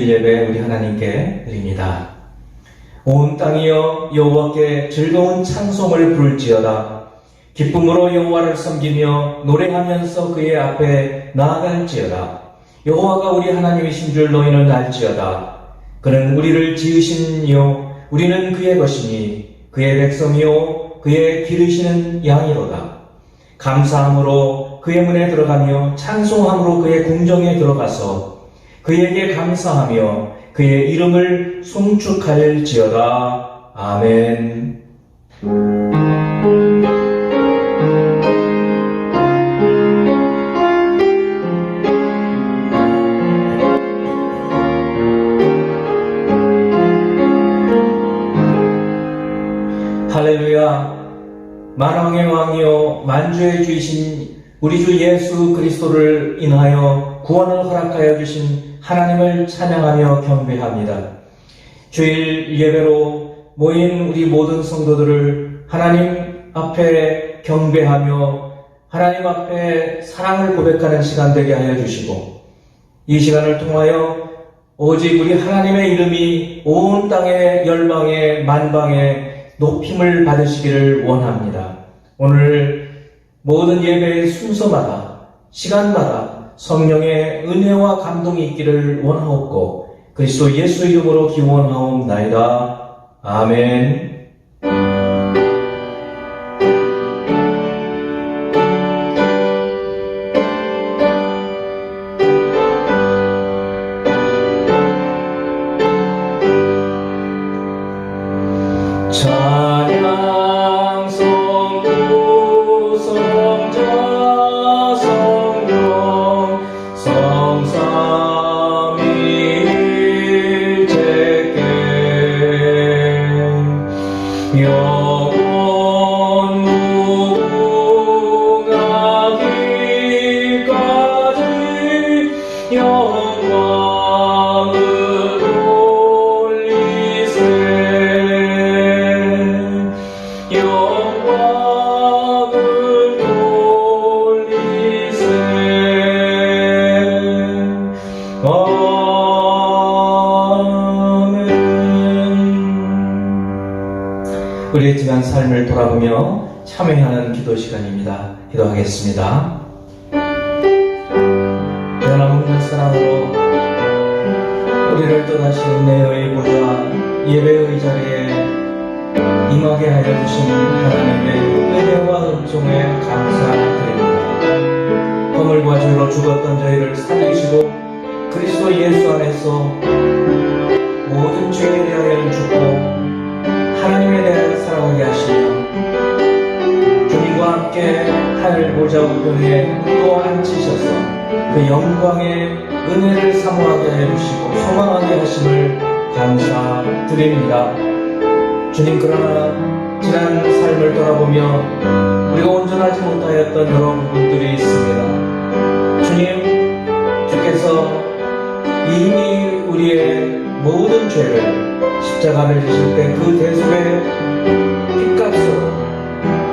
주일 예배 우리 하나님께 드립니다. 온 땅이여 여호와께 즐거운 찬송을 부를지어다. 기쁨으로 여호와를 섬기며 노래하면서 그의 앞에 나아갈지어다. 여호와가 우리 하나님이신 줄 너희는 알지어다. 그는 우리를 지으신 이요 우리는 그의 것이니 그의 백성이요 그의 기르시는 양이로다. 감사함으로 그의 문에 들어가며 찬송함으로 그의 궁정에 들어가서 그에게 감사하며 그의 이름을 송축할지어다. 아멘. 할렐루야. 만왕의 왕이요 만주의 주이신 우리 주 예수 그리스도를 인하여 구원을 허락하여 주신 하나님을 찬양하며 경배합니다. 주일 예배로 모인 우리 모든 성도들을 하나님 앞에 경배하며 하나님 앞에 사랑을 고백하는 시간 되게 하여 주시고, 이 시간을 통하여 오직 우리 하나님의 이름이 온 땅의 열방에 만방에 높임을 받으시기를 원합니다. 오늘 모든 예배의 순서마다 시간마다 성령의 은혜와 감동이 있기를 원하옵고 그리스도 예수 이름으로 기원하옵나이다. 아멘. 찬양 성부 성자 성령 성삼위일체께 영원 무궁하기까지 영광을 돌리세. 영광을 돌리세. 아멘. 우리의 지난 삶을 돌아보며 참회하는 기도 시간입니다. 기도하겠습니다. 변함없는 사랑으로 우리를 또다시 은혜의 보좌 예배의 자리에 임하게 하여 주신 하나님의 은혜와 은총에 감사드립니다. 허물과 죄로 죽었던 저희를 살리시고 그리스도 예수 안에서 모든 죄에 대하여 죽고 하나님에 대하여 살아가게 하시며 주님과 함께 하늘 보좌 우편에 또 앉히셔서 그 영광의 은혜를 사모하게 하여 주시고 소망하게 하심을 감사드립니다. 주님, 그러나 지난 삶을 돌아보며 우리가 온전하지 못하였던 여러 부분들이 있습니다. 주님, 주께서 이미 우리의 모든 죄를 십자가를 지실 때 그 대속의 핏값으로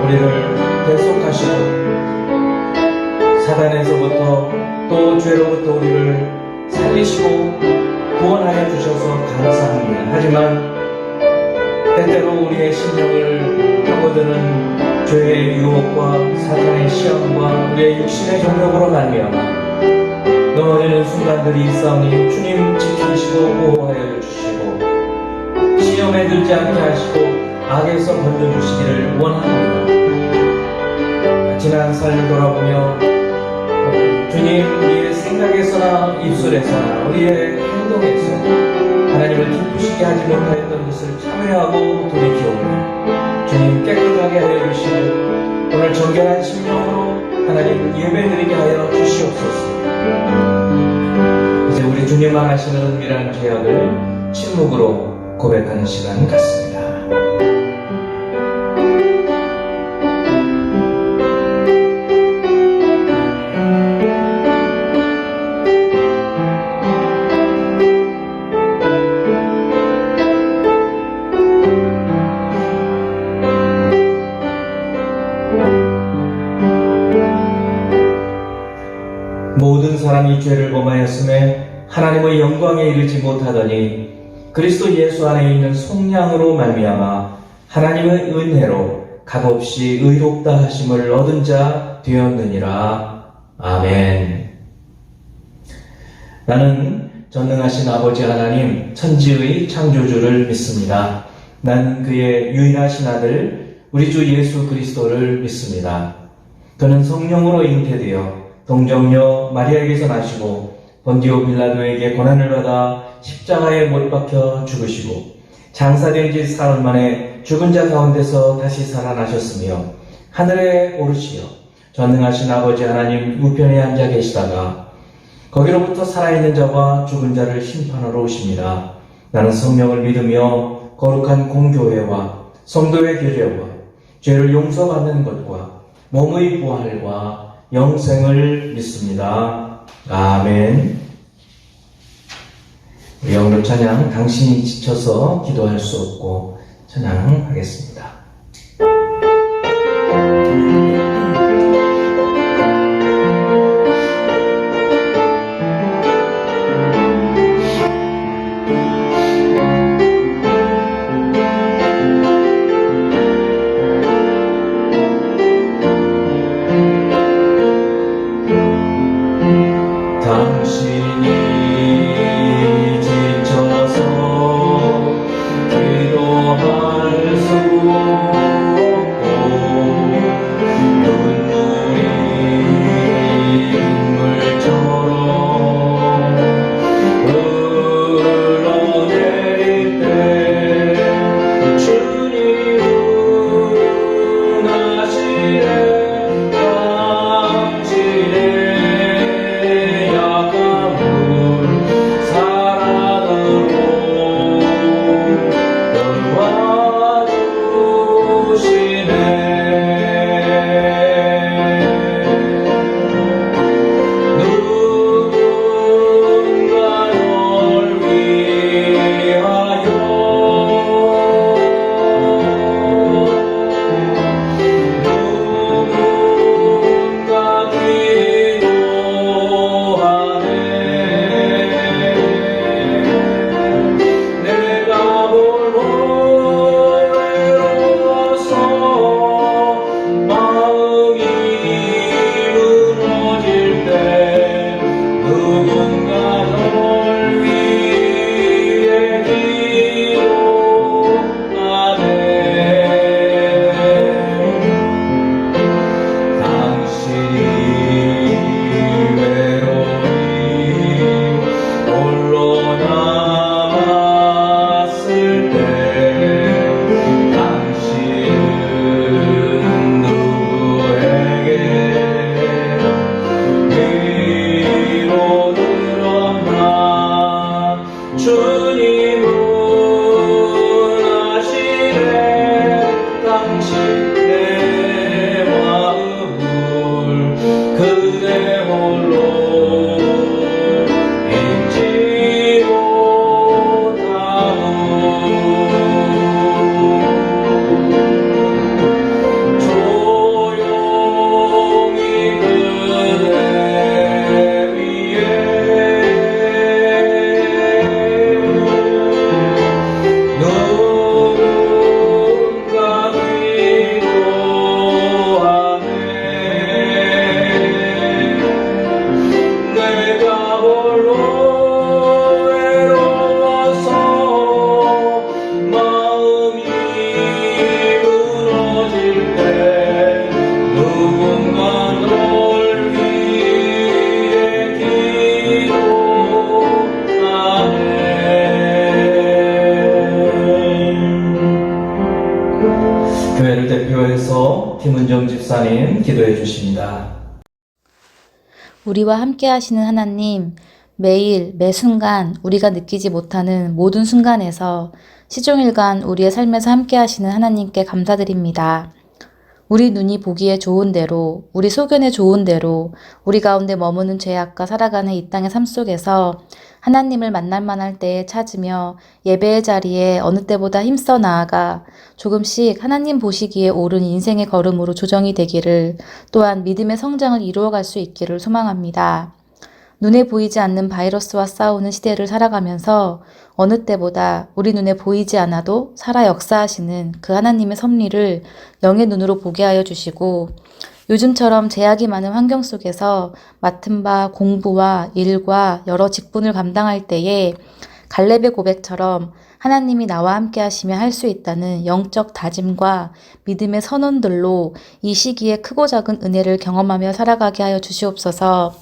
우리를 대속하시고 사단에서부터 또 죄로부터 우리를 살리시고 구원하여 주셔서 감사합니다. 하지만 때때로 우리의 심령을 파고드는 죄의 유혹과 사탄의 시험과 우리의 육신의 정욕으로 말미암아 넘어지는 순간들이 있사오니 주님 지키시고 보호하여 주시고 시험에 들지 않게 하시고 악에서 건져주시기를 원합니다. 지난 삶을 돌아보며 주님, 우리의 생각에서나 입술에서나 우리의 행동에서 하나님을 기쁘시게 하지 못하였던 것을 참회하고 돌이키오니 주님 깨끗하게 하여 주시고 오늘 정결한 심령으로 하나님 예배드리게 하여 주시옵소서. 이제 우리 주님만 하시는 은밀한 죄악을 침묵으로 고백하는 시간 같습니다. 모든 사람이 죄를 범하였음에 하나님의 영광에 이르지 못하더니 그리스도 예수 안에 있는 속량으로 말미암아 하나님의 은혜로 값없이 의롭다 하심을 얻은 자 되었느니라. 아멘. 나는 전능하신 아버지 하나님 천지의 창조주를 믿습니다. 나는 그의 유일하신 아들 우리 주 예수 그리스도를 믿습니다. 그는 성령으로 잉태되어 동정녀 마리아에게서 나시고 본디오 빌라도에게 고난을 받아 십자가에 못 박혀 죽으시고 장사된 지 사흘 만에 죽은 자 가운데서 다시 살아나셨으며 하늘에 오르시어 전능하신 아버지 하나님 우편에 앉아 계시다가 거기로부터 살아있는 자와 죽은 자를 심판하러 오십니다. 나는 성령을 믿으며 거룩한 공교회와 성도의 교제와 죄를 용서받는 것과 몸의 부활과 영생을 믿습니다. 아멘. 우리 영로 찬양 당신이 지쳐서 기도할 수 없고 찬양하겠습니다. 교회를 대표해서 김은정 집사님 기도해 주십니다. 우리와 함께 하시는 하나님, 매일 매 순간 우리가 느끼지 못하는 모든 순간에서 시종일관 우리의 삶에서 함께 하시는 하나님께 감사드립니다. 우리 눈이 보기에 좋은 대로, 우리 소견에 좋은 대로 우리 가운데 머무는 죄악과 살아가는 이 땅의 삶 속에서 하나님을 만날만 할 때에 찾으며 예배의 자리에 어느 때보다 힘써 나아가 조금씩 하나님 보시기에 옳은 인생의 걸음으로 조정이 되기를, 또한 믿음의 성장을 이루어갈 수 있기를 소망합니다. 눈에 보이지 않는 바이러스와 싸우는 시대를 살아가면서 어느 때보다 우리 눈에 보이지 않아도 살아 역사하시는 그 하나님의 섭리를 영의 눈으로 보게 하여 주시고, 요즘처럼 제약이 많은 환경 속에서 맡은 바 공부와 일과 여러 직분을 감당할 때에 갈렙의 고백처럼 하나님이 나와 함께 하시며 할 수 있다는 영적 다짐과 믿음의 선언들로 이 시기에 크고 작은 은혜를 경험하며 살아가게 하여 주시옵소서.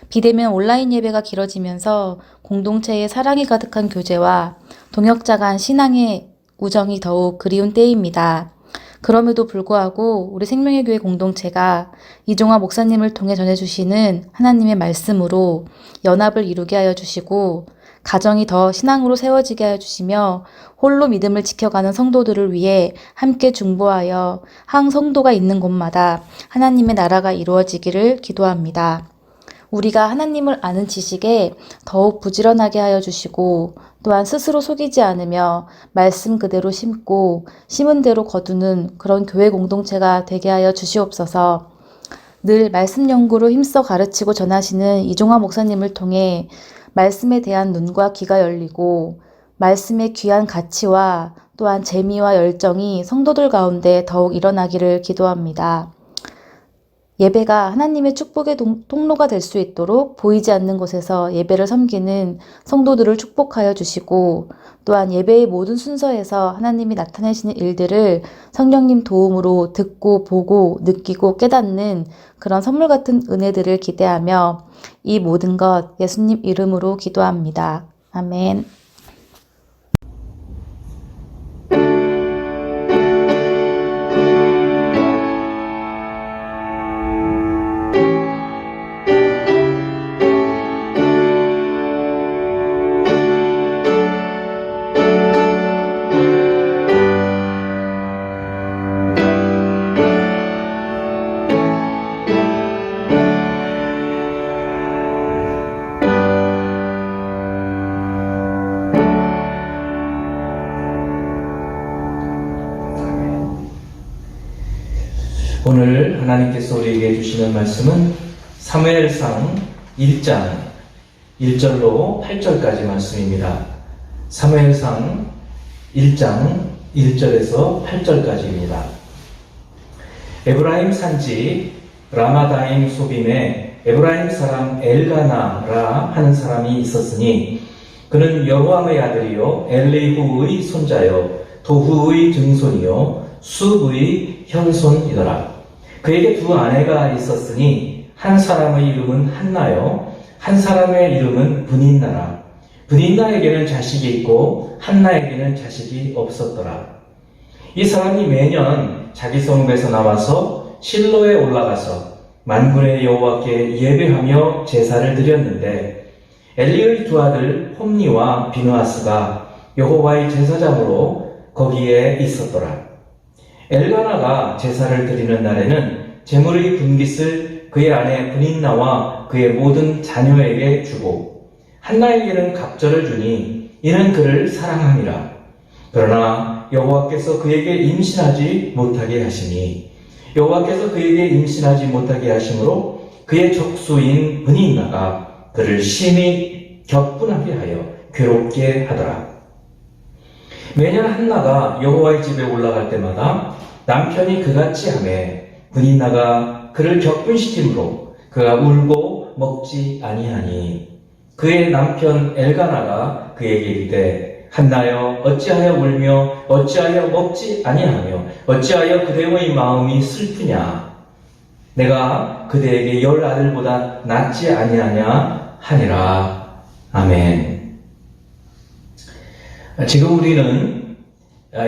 비대면 온라인 예배가 길어지면서 공동체의 사랑이 가득한 교제와 동역자 간 신앙의 우정이 더욱 그리운 때입니다. 그럼에도 불구하고 우리 생명의 교회 공동체가 이종화 목사님을 통해 전해주시는 하나님의 말씀으로 연합을 이루게 하여 주시고, 가정이 더 신앙으로 세워지게 하여 주시며, 홀로 믿음을 지켜가는 성도들을 위해 함께 중보하여 한 성도가 있는 곳마다 하나님의 나라가 이루어지기를 기도합니다. 우리가 하나님을 아는 지식에 더욱 부지런하게 하여 주시고, 또한 스스로 속이지 않으며 말씀 그대로 심고 심은 대로 거두는 그런 교회 공동체가 되게 하여 주시옵소서. 늘 말씀 연구로 힘써 가르치고 전하시는 이종화 목사님을 통해 말씀에 대한 눈과 귀가 열리고, 말씀의 귀한 가치와 또한 재미와 열정이 성도들 가운데 더욱 일어나기를 기도합니다. 예배가 하나님의 축복의 통로가 될 수 있도록 보이지 않는 곳에서 예배를 섬기는 성도들을 축복하여 주시고, 또한 예배의 모든 순서에서 하나님이 나타내시는 일들을 성령님 도움으로 듣고 보고 느끼고 깨닫는 그런 선물 같은 은혜들을 기대하며 이 모든 것 예수님 이름으로 기도합니다. 아멘. 오늘 하나님께서 우리에게 주시는 말씀은 사무엘상 1장 1절로 8절까지 말씀입니다. 사무엘상 1장 1절에서 8절까지입니다. 에브라임 산지 라마다임 소빔에 에브라임 사람 엘가나라 하는 사람이 있었으니, 그는 여로함의 아들이요 엘리후의 손자요 도후의 증손이요 숲의 현손이더라. 그에게 두 아내가 있었으니 한 사람의 이름은 한나요 한 사람의 이름은 브닌나라. 브닌나에게는 자식이 있고 한나에게는 자식이 없었더라. 이 사람이 매년 자기 성읍에서 나와서 실로에 올라가서 만군의 여호와께 예배하며 제사를 드렸는데, 엘리의 두 아들 홈니와 비느하스가 여호와의 제사장으로 거기에 있었더라. 엘가나가 제사를 드리는 날에는 제물의 분깃을 그의 아내 브닌나와 그의 모든 자녀에게 주고, 한나에게는 갑절을 주니 이는 그를 사랑함이라. 그러나 여호와께서 그에게 임신하지 못하게 하시니, 여호와께서 그에게 임신하지 못하게 하심으로 그의 족수인 브닌나가 그를 심히 격분하게 하여 괴롭게 하더라. 매년 한나가 여호와의 집에 올라갈 때마다 남편이 그같이 하매 브닌나가 그를 격분시키므로 그가 울고 먹지 아니하니, 그의 남편 엘가나가 그에게 이르되 한나여 어찌하여 울며 어찌하여 먹지 아니하며 어찌하여 그대의 마음이 슬프냐. 내가 그대에게 10 아들보다 낫지 아니하냐 하니라. 아멘. 지금 우리는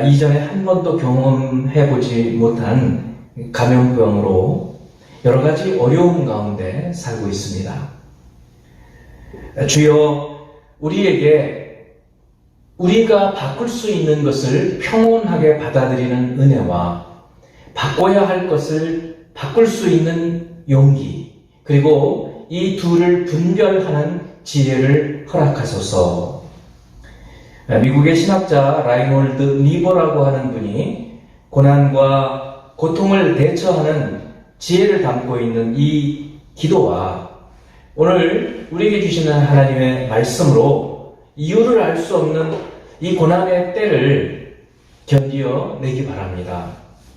이전에 한 번도 경험해보지 못한 감염병으로 여러 가지 어려움 가운데 살고 있습니다. 주여, 우리에게 우리가 바꿀 수 있는 것을 평온하게 받아들이는 은혜와 바꿔야 할 것을 바꿀 수 있는 용기, 그리고 이 둘을 분별하는 지혜를 허락하소서. 미국의 신학자 라이놀드 니버라고 하는 분이 고난과 고통을 대처하는 지혜를 담고 있는 이 기도와 오늘 우리에게 주시는 하나님의 말씀으로 이유를 알 수 없는 이 고난의 때를 견디어 내기 바랍니다.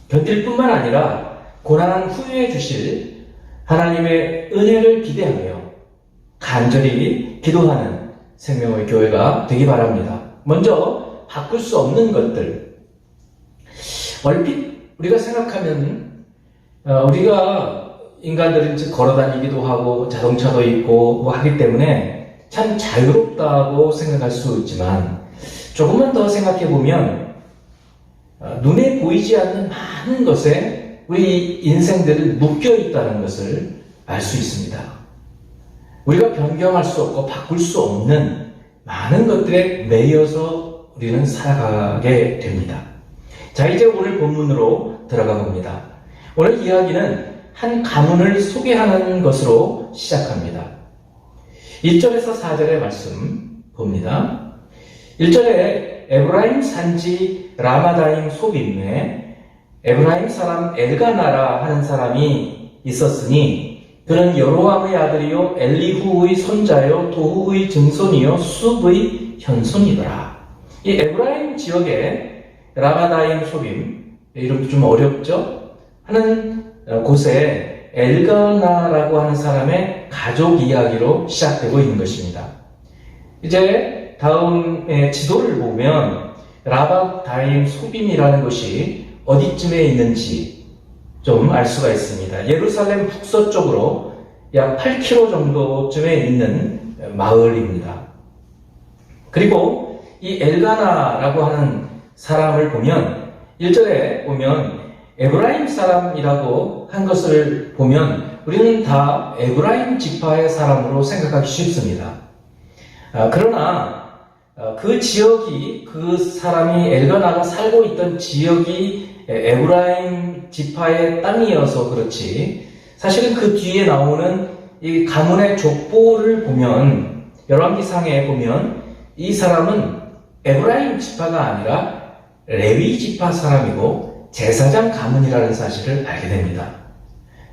견딜 뿐만 아니라 고난 후에 주실 하나님의 은혜를 기대하며 간절히 기도하는 생명의 교회가 되기 바랍니다. 먼저 바꿀 수 없는 것들. 얼핏 우리가 생각하면 우리가 인간들은 걸어다니기도 하고 자동차도 있고 뭐 하기 때문에 참 자유롭다고 생각할 수 있지만 조금만 더 생각해 보면 눈에 보이지 않는 많은 것에 우리 인생들은 묶여 있다는 것을 알 수 있습니다. 우리가 변경할 수 없고 바꿀 수 없는 많은 것들에 매여서 우리는 살아가게 됩니다. 자, 이제 오늘 본문으로 들어가 봅니다. 오늘 이야기는 한 가문을 소개하는 것으로 시작합니다. 1절에서 4절의 말씀 봅니다. 1절에 에브라임 산지 라마다임 소빔에 에브라임 사람 엘가나라 하는 사람이 있었으니 그는 여로함의 아들이요 엘리후의 손자요 도후의 증손이요 숲의 현손이더라. 이 에브라임 지역에 라마다임 소빔, 이름도 좀 어렵죠? 하는 곳에 엘가나라고 하는 사람의 가족 이야기로 시작되고 있는 것입니다. 이제 다음에 지도를 보면 라마다임 소빔이라는 곳이 어디쯤에 있는지 좀 알 수가 있습니다. 예루살렘 북서쪽으로 약 8km 정도쯤에 있는 마을입니다. 그리고 이 엘가나라고 하는 사람을 보면 1절에 보면 에브라임 사람이라고 한 것을 보면 우리는 다 에브라임 지파의 사람으로 생각하기 쉽습니다. 그러나 그 지역이 그 사람이 엘가나가 살고 있던 지역이 에브라임 지파의 땅이어서 그렇지 사실은 그 뒤에 나오는 이 가문의 족보를 보면 열왕기상에 보면 이 사람은 에브라임 지파가 아니라 레위 지파 사람이고 제사장 가문이라는 사실을 알게 됩니다.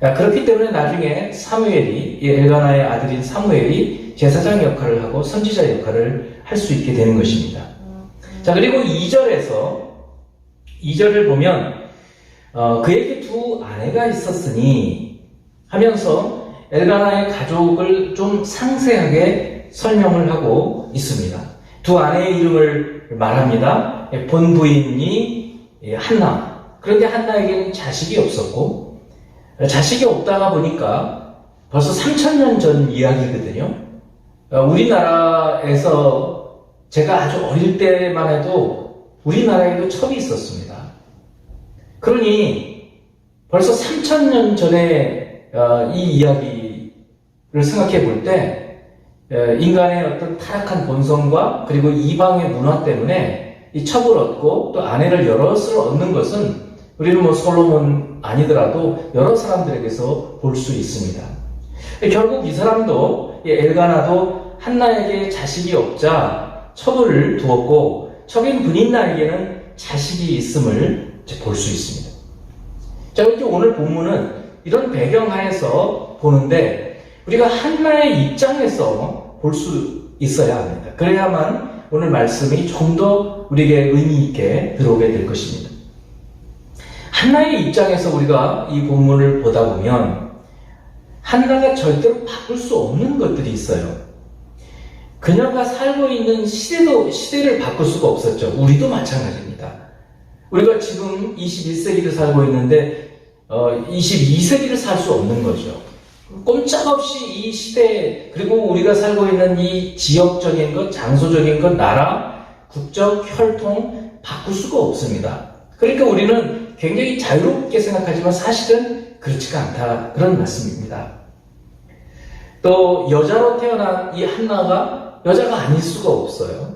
그렇기 때문에 나중에 사무엘이 이 엘가나의 아들인 사무엘이 제사장 역할을 하고 선지자 역할을 할 수 있게 되는 것입니다. 자, 그리고 2절을 보면 그에게 두 아내가 있었으니 하면서 엘가나의 가족을 좀 상세하게 설명을 하고 있습니다. 두 아내의 이름을 말합니다. 본부인이 한나. 그런데 한나에게는 자식이 없었고 자식이 없다가 보니까 벌써 3000년 전 이야기거든요. 우리나라에서 제가 아주 어릴 때만 해도 우리나라에도 첩이 있었습니다. 그러니 벌써 3000년 전에 이 이야기를 생각해 볼 때 인간의 어떤 타락한 본성과 그리고 이방의 문화 때문에 이 첩을 얻고 또 아내를 여럿을 얻는 것은 우리는 뭐 솔로몬 아니더라도 여러 사람들에게서 볼 수 있습니다. 결국 이 사람도 엘가나도 한나에게 자식이 없자 첩을 두었고 첩인 분인나에게는 자식이 있음을 볼 수 있습니다. 자, 이제 오늘 본문은 이런 배경하에서 보는데 우리가 한나의 입장에서 볼 수 있어야 합니다. 그래야만 오늘 말씀이 좀 더 우리에게 의미 있게 들어오게 될 것입니다. 한나의 입장에서 우리가 이 본문을 보다 보면 한나가 절대로 바꿀 수 없는 것들이 있어요. 그녀가 살고 있는 시대를 바꿀 수가 없었죠. 우리도 마찬가지입니다. 우리가 지금 21세기를 살고 있는데 22세기를 살 수 없는 거죠. 꼼짝없이 이 시대 그리고 우리가 살고 있는 이 지역적인 것, 장소적인 것, 나라, 국적, 혈통 바꿀 수가 없습니다. 그러니까 우리는 굉장히 자유롭게 생각하지만 사실은 그렇지가 않다 그런 말씀입니다. 또 여자로 태어난 이 한나가 여자가 아닐 수가 없어요.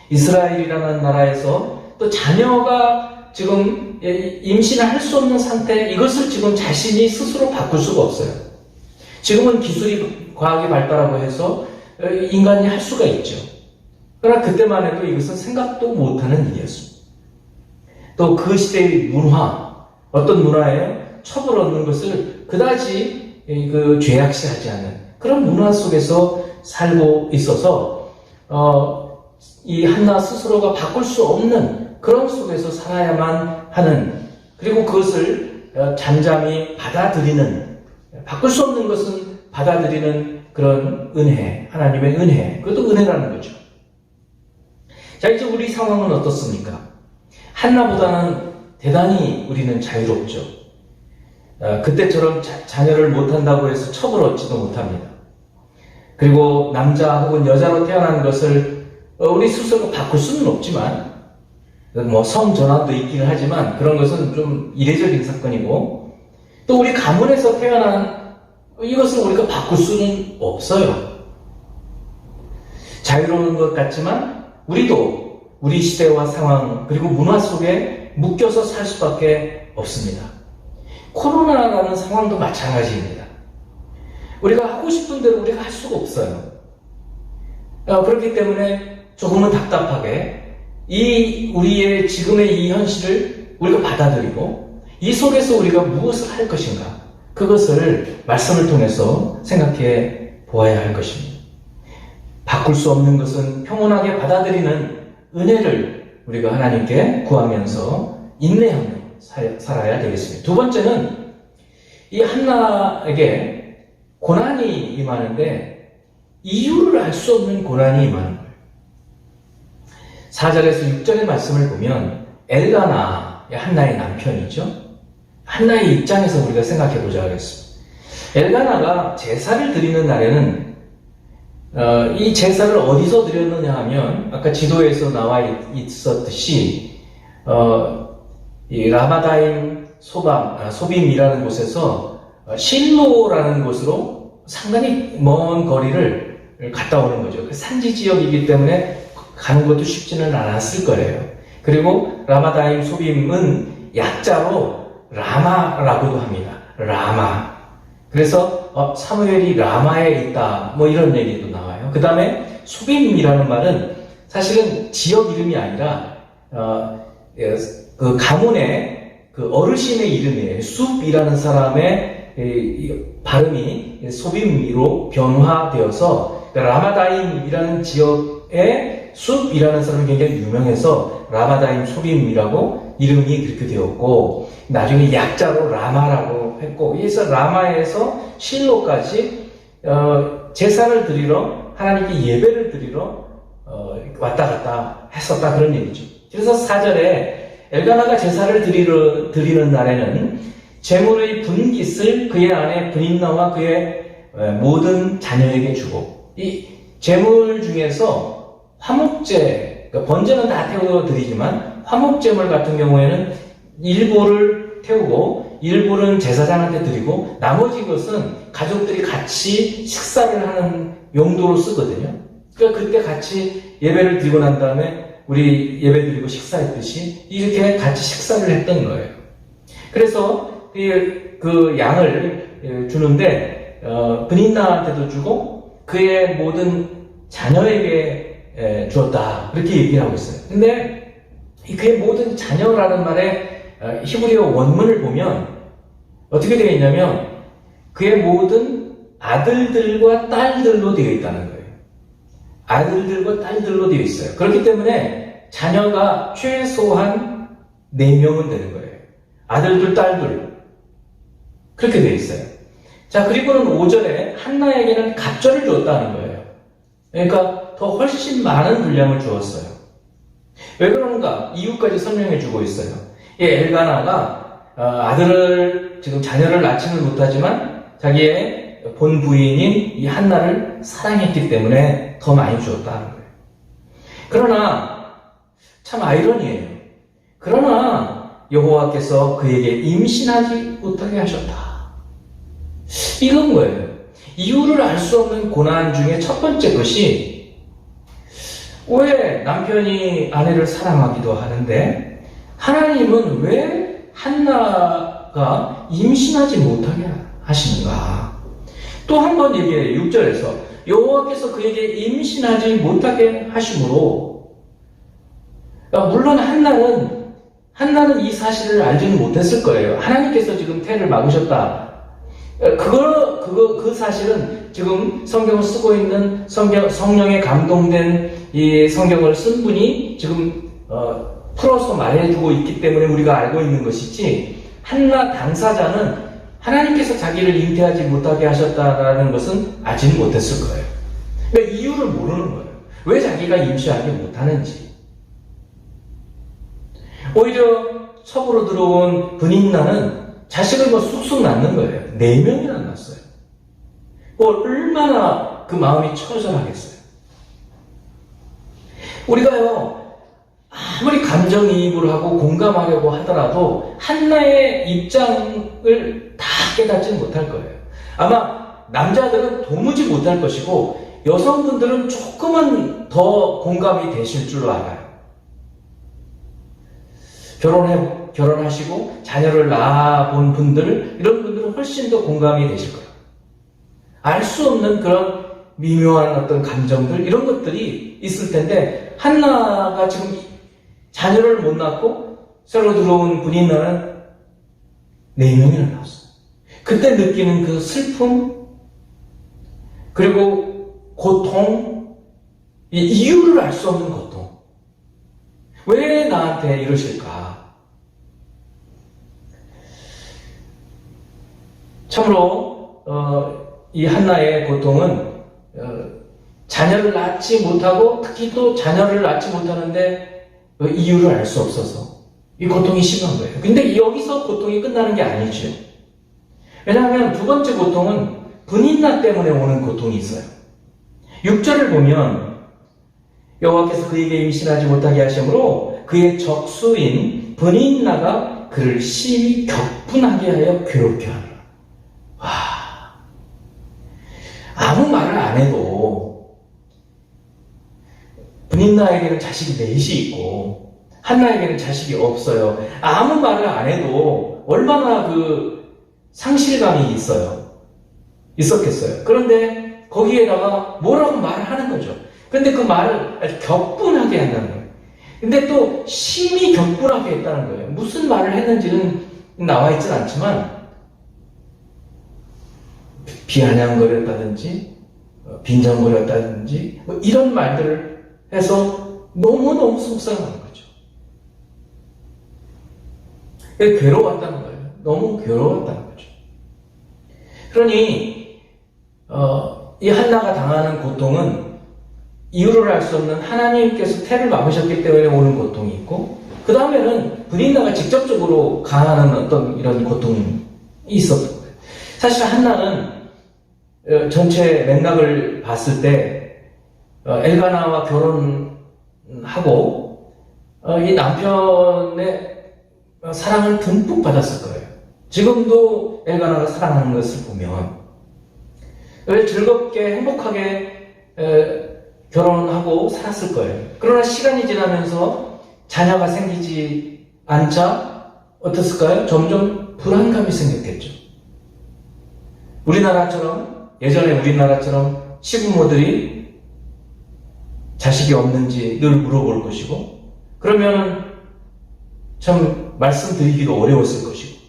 이스라엘이라는 나라에서 또 자녀가 지금 임신을 할 수 없는 상태, 이것을 지금 자신이 스스로 바꿀 수가 없어요. 지금은 기술이 과학이 발달하고 해서 인간이 할 수가 있죠. 그러나 그때만 해도 이것은 생각도 못하는 일이었습니다. 또 그 시대의 문화, 어떤 문화에 첩을 얻는 것을 그다지 죄악시하지 않는 그런 문화 속에서 살고 있어서 이 한나 스스로가 바꿀 수 없는 그런 속에서 살아야만 하는, 그리고 그것을 잠잠히 받아들이는, 바꿀 수 없는 것은 받아들이는 그런 은혜, 하나님의 은혜, 그것도 은혜라는 거죠. 자, 이제 우리 상황은 어떻습니까? 한나보다는 대단히 우리는 자유롭죠. 그때처럼 자녀를 못한다고 해서 첩을 얻지도 못합니다. 그리고 남자 혹은 여자로 태어난 것을 우리 스스로가 바꿀 수는 없지만, 뭐 성전환도 있기는 하지만 그런 것은 좀 이례적인 사건이고, 또 우리 가문에서 태어난 이것을 우리가 바꿀 수는 없어요. 자유로운 것 같지만 우리도 우리 시대와 상황 그리고 문화 속에 묶여서 살 수밖에 없습니다. 코로나라는 상황도 마찬가지입니다. 우리가 하고 싶은 대로 우리가 할 수가 없어요. 그렇기 때문에 조금은 답답하게 이 우리의 지금의 이 현실을 우리가 받아들이고 이 속에서 우리가 무엇을 할 것인가, 그것을 말씀을 통해서 생각해 보아야 할 것입니다. 바꿀 수 없는 것은 평온하게 받아들이는 은혜를 우리가 하나님께 구하면서 인내하며 살아야 되겠습니다. 두 번째는 이 한나에게 고난이 임하는데 이유를 알 수 없는 고난이 임하는 거예요. 4절에서 6절의 말씀을 보면 엘가나, 한나의 남편이죠. 한나의 입장에서 우리가 생각해 보자 하겠습니다. 엘가나가 제사를 드리는 날에는 이 제사를 어디서 드렸느냐 하면 아까 지도에서 나와 있었듯이 이 라마다임 소빔이라는 곳에서 실로라는 곳으로 상당히 먼 거리를 갔다 오는 거죠. 그 산지 지역이기 때문에 가는 것도 쉽지는 않았을 거예요. 그리고 라마다임 소빔은 약자로 라마라고도 합니다. 라마. 그래서 사무엘이 라마에 있다, 뭐 이런 얘기도 나와요. 그 다음에 소빔이라는 말은 사실은 지역 이름이 아니라 그 가문의 그 어르신의 이름이에요. 숲이라는 사람의 발음이 소빔으로 변화되어서 라마다임이라는 지역의 숲이라는 사람이 굉장히 유명해서 라마다임 소빔이라고 이름이 그렇게 되었고, 나중에 약자로 라마라고 했고, 그래서 라마에서 실로까지 제사를 드리러, 하나님께 예배를 드리러 왔다 갔다 했었다, 그런 얘기죠. 그래서 4절에 엘가나가 제사를 드리는 날에는 제물의 분깃을 그의 아내 브닌나와 그의 모든 자녀에게 주고, 이 제물 중에서 화목제, 그러니까 번제는 다 태워 드리지만 화목제물 같은 경우에는 일부를 태우고 일부는 제사장한테 드리고 나머지 것은 가족들이 같이 식사를 하는 용도로 쓰거든요. 그러니까 그때 같이 예배를 드리고 난 다음에 우리 예배 드리고 식사했듯이 이렇게 같이 식사를 했던 거예요. 그래서 그 양을 주는데 브닌나한테도 주고 그의 모든 자녀에게 주었다, 그렇게 얘기를 하고 있어요. 근데 그의 모든 자녀라는 말에 히브리어 원문을 보면 어떻게 되어 있냐면 그의 모든 아들들과 딸들로 되어 있다는 거예요. 아들들과 딸들로 되어 있어요. 그렇기 때문에 자녀가 최소한 4명은 되는 거예요. 아들들, 딸들. 그렇게 되어 있어요. 자, 그리고는 5절에 한나에게는 갑절을 주었다는 거예요. 그러니까 더 훨씬 많은 분량을 주었어요. 왜 그런가? 이유까지 설명해 주고 있어요. 이 엘가나가 아들을, 지금 자녀를 낳지는 못하지만 자기의 본 부인인 이 한나를 사랑했기 때문에 더 많이 주었다는 거예요. 그러나 참 아이러니해요. 그러나 여호와께서 그에게 임신하지 못하게 하셨다. 이건 거예요. 이유를 알 수 없는 고난 중에 첫 번째 것이, 왜 남편이 아내를 사랑하기도 하는데 하나님은 왜 한나가 임신하지 못하게 하시는가? 또 한 번 얘기해요. 6절에서 여호와께서 그에게 임신하지 못하게 하심으로, 물론 한나는 이 사실을 알지는 못했을 거예요. 하나님께서 지금 태를 막으셨다. 그 사실은 지금 성경을 쓰고 있는 성령에 감동된 이 성경을 쓴 분이 지금 풀어서 말해주고 있기 때문에 우리가 알고 있는 것이지, 한나 당사자는 하나님께서 자기를 잉태하지 못하게 하셨다라는 것은 알지 못했을 거예요. 그러니까 이유를 모르는 거예요. 왜 자기가 임신하지 못하는지. 오히려 첩으로 들어온 분인나는 자식을 쑥쑥 낳는 거예요. 4명이나 낳았어요. 얼마나 그 마음이 처절하겠어요. 우리가요, 아무리 감정이입을 하고 공감하려고 하더라도 한나의 입장을 다 깨닫지는 못할 거예요. 아마 남자들은 도무지 못할 것이고 여성분들은 조금은 더 공감이 되실 줄로 알아요. 결혼하시고 자녀를 낳아본 분들, 이런 분들은 훨씬 더 공감이 되실 거예요. 알 수 없는 그런 미묘한 어떤 감정들, 이런 것들이 있을 텐데, 한나가 지금 자녀를 못 낳고 새로 들어온 분인나는 4명이나 낳았어요. 그때 느끼는 그 슬픔, 그리고 고통, 이 이유를 알 수 없는 고통. 왜 나한테 이러실까? 참으로 이 한나의 고통은 자녀를 낳지 못하고, 특히 또 자녀를 낳지 못하는데 이유를 알 수 없어서 이 고통이 심한 거예요. 근데 여기서 고통이 끝나는 게 아니죠. 왜냐하면 두 번째 고통은 분인나 때문에 오는 고통이 있어요. 6절을 보면 여호와께서 그에게 임신하지 못하게 하심으로 그의 적수인 분인나가 그를 심히 격분하게 하여 괴롭게 하더라. 와, 아무 말을 안 해도 분인나에게는 자식이 넷이 있고 한나에게는 자식이 없어요. 아무 말을 안 해도 얼마나 그 상실감이 있었겠어요. 그런데 거기에다가 뭐라고 말을 하는 거죠. 근데 그 말을 아주 격분하게 한다는 거예요. 근데 또 심히 격분하게 했다는 거예요. 무슨 말을 했는지는 나와 있진 않지만 비아냥거렸다든지 빈정거렸다든지 이런 말들을 해서 너무너무 속상한 거죠. 괴로웠다는 거예요. 너무 괴로웠다는 거죠. 그러니 이 한나가 당하는 고통은 이유를 알 수 없는 하나님께서 태를 막으셨기 때문에 오는 고통이 있고, 그 다음에는 분인나가 직접적으로 강하는 어떤 이런 고통이 있었던 거예요. 사실 한나는 전체 맥락을 봤을 때 엘가나와 결혼하고 이 남편의 사랑을 듬뿍 받았을 거예요. 지금도 엘가나가 사랑하는 것을 보면 즐겁게 행복하게 결혼하고 살았을 거예요. 그러나 시간이 지나면서 자녀가 생기지 않자 어땠을까요? 점점 불안감이 생겼겠죠. 예전에 우리나라처럼 시부모들이 자식이 없는지 늘 물어볼 것이고, 그러면 참 말씀드리기도 어려웠을 것이고,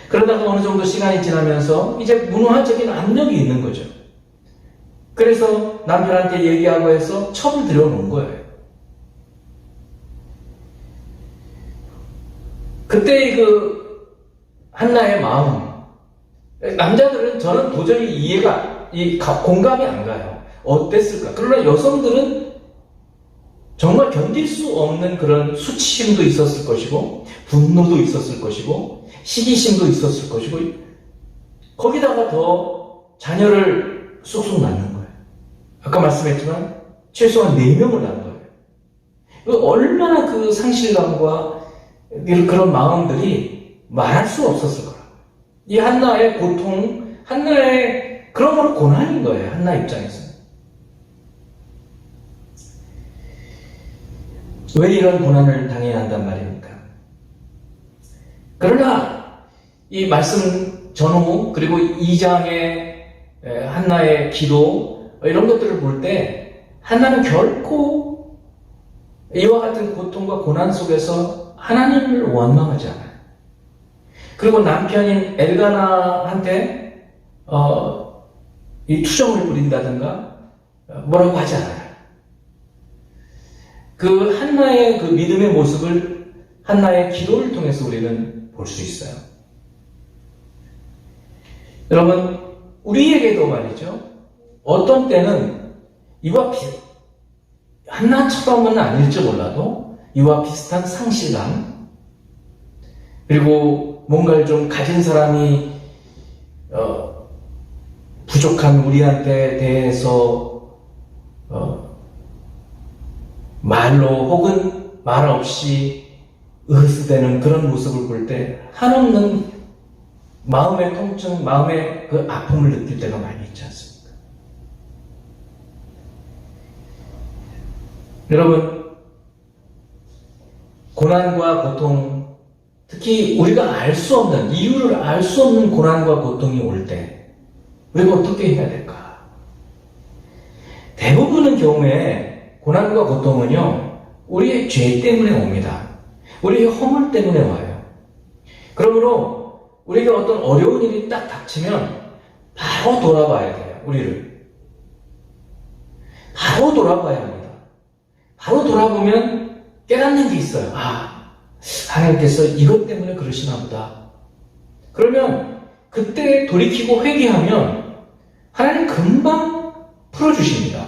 그러다가 어느 정도 시간이 지나면서 이제 문화적인 압력이 있는 거죠. 그래서 남편한테 얘기하고 해서 첩을 들여놓은 거예요. 그때 그 한나의 마음, 남자들은 저는 도저히 공감이 안 가요. 어땠을까? 그러나 여성들은 정말 견딜 수 없는 그런 수치심도 있었을 것이고, 분노도 있었을 것이고, 시기심도 있었을 것이고, 거기다가 더 자녀를 쑥쑥 낳는 거예요. 아까 말씀했지만 최소한 4명을 낳은 거예요. 얼마나 그 상실감과 그런 마음들이 말할 수 없었을 거라고요. 이 한나의 고통, 한나의 그런 고난인 거예요. 한나 입장에서는. 왜 이런 고난을 당해야 한단 말입니까? 그러나 이 말씀 전후 그리고 2장의 한나의 기도, 이런 것들을 볼 때 한나는 결코 이와 같은 고통과 고난 속에서 하나님을 원망하지 않아요. 그리고 남편인 엘가나한테 이 투정을 부린다든가 뭐라고 하지 않아요. 그 한나의 그 믿음의 모습을 한나의 기도를 통해서 우리는 볼 수 있어요. 여러분, 우리에게도 말이죠. 어떤 때는 한나처럼은 아닐지 몰라도 이와 비슷한 상실감, 그리고 뭔가를 좀 가진 사람이 부족한 우리한테 대해서 말로 혹은 말 없이 으스대는 그런 모습을 볼 때 한없는 마음의 통증, 마음의 그 아픔을 느낄 때가 많이 있지 않습니까? 여러분, 고난과 고통, 특히 우리가 알 수 없는, 이유를 알 수 없는 고난과 고통이 올 때 우리가 어떻게 해야 될까? 대부분의 경우에 고난과 고통은요, 우리의 죄 때문에 옵니다. 우리의 허물 때문에 와요. 그러므로 우리에게 어떤 어려운 일이 딱 닥치면 바로 돌아봐야 돼요. 우리를. 바로 돌아봐야 합니다. 바로 돌아보면 깨닫는 게 있어요. 하나님께서 이것 때문에 그러시나 보다. 그러면 그때 돌이키고 회개하면 하나님 금방 풀어주십니다.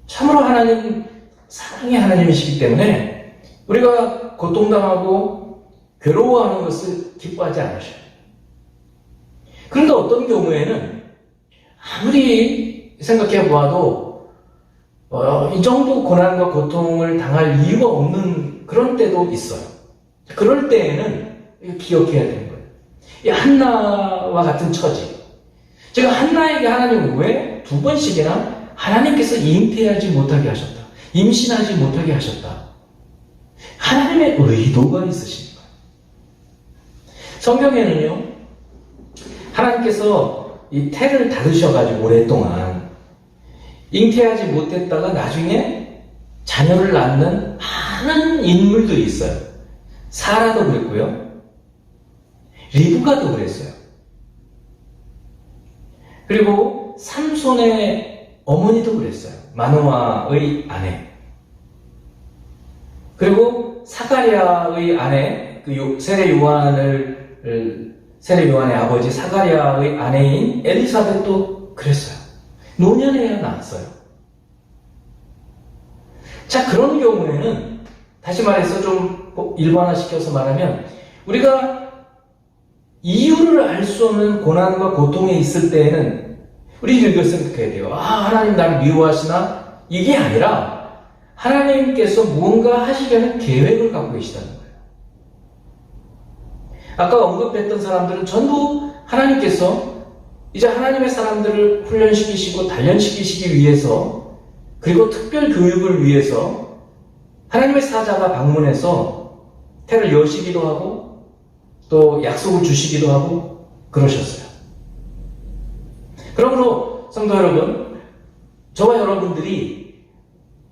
참으로 하나님 사랑의 하나님이시기 때문에 우리가 고통당하고 괴로워하는 것을 기뻐하지 않으셔요. 그런데 어떤 경우에는 아무리 생각해 보아도 이 정도 고난과 고통을 당할 이유가 없는 그런 때도 있어요. 그럴 때에는 기억해야 되는 거예요. 이 한나와 같은 처지. 제가 한나에게 하나님은 왜 두 번씩이나 하나님께서 잉태하지 못하게 하셨다. 임신하지 못하게 하셨다. 하나님의 의도가 있으신 거예요. 성경에는요, 하나님께서 이 태를 닫으셔가지고 오랫동안 잉태하지 못했다가 나중에 자녀를 낳는 많은 인물들이 있어요. 사라도 그랬고요. 리브가도 그랬어요. 그리고 삼손의 어머니도 그랬어요. 마노아의 아내. 그리고 사가랴의 아내, 세례 요한의 아버지 사가랴의 아내인 엘리사벳도 그랬어요. 노년에야 낳았어요. 자, 그런 경우에는 다시 말해서 좀 일반화시켜서 말하면 우리가 이유를 알 수 없는 고난과 고통에 있을 때에는 우리 이걸 생각해야 돼요. 하나님 나를 미워하시나? 이게 아니라 하나님께서 무언가 하시려는 계획을 갖고 계시다는 거예요. 아까 언급했던 사람들은 전부 하나님께서 이제 하나님의 사람들을 훈련시키시고 단련시키시기 위해서, 그리고 특별 교육을 위해서 하나님의 사자가 방문해서 태를 여시기도 하고 또 약속을 주시기도 하고 그러셨어요. 그러므로 성도 여러분, 저와 여러분들이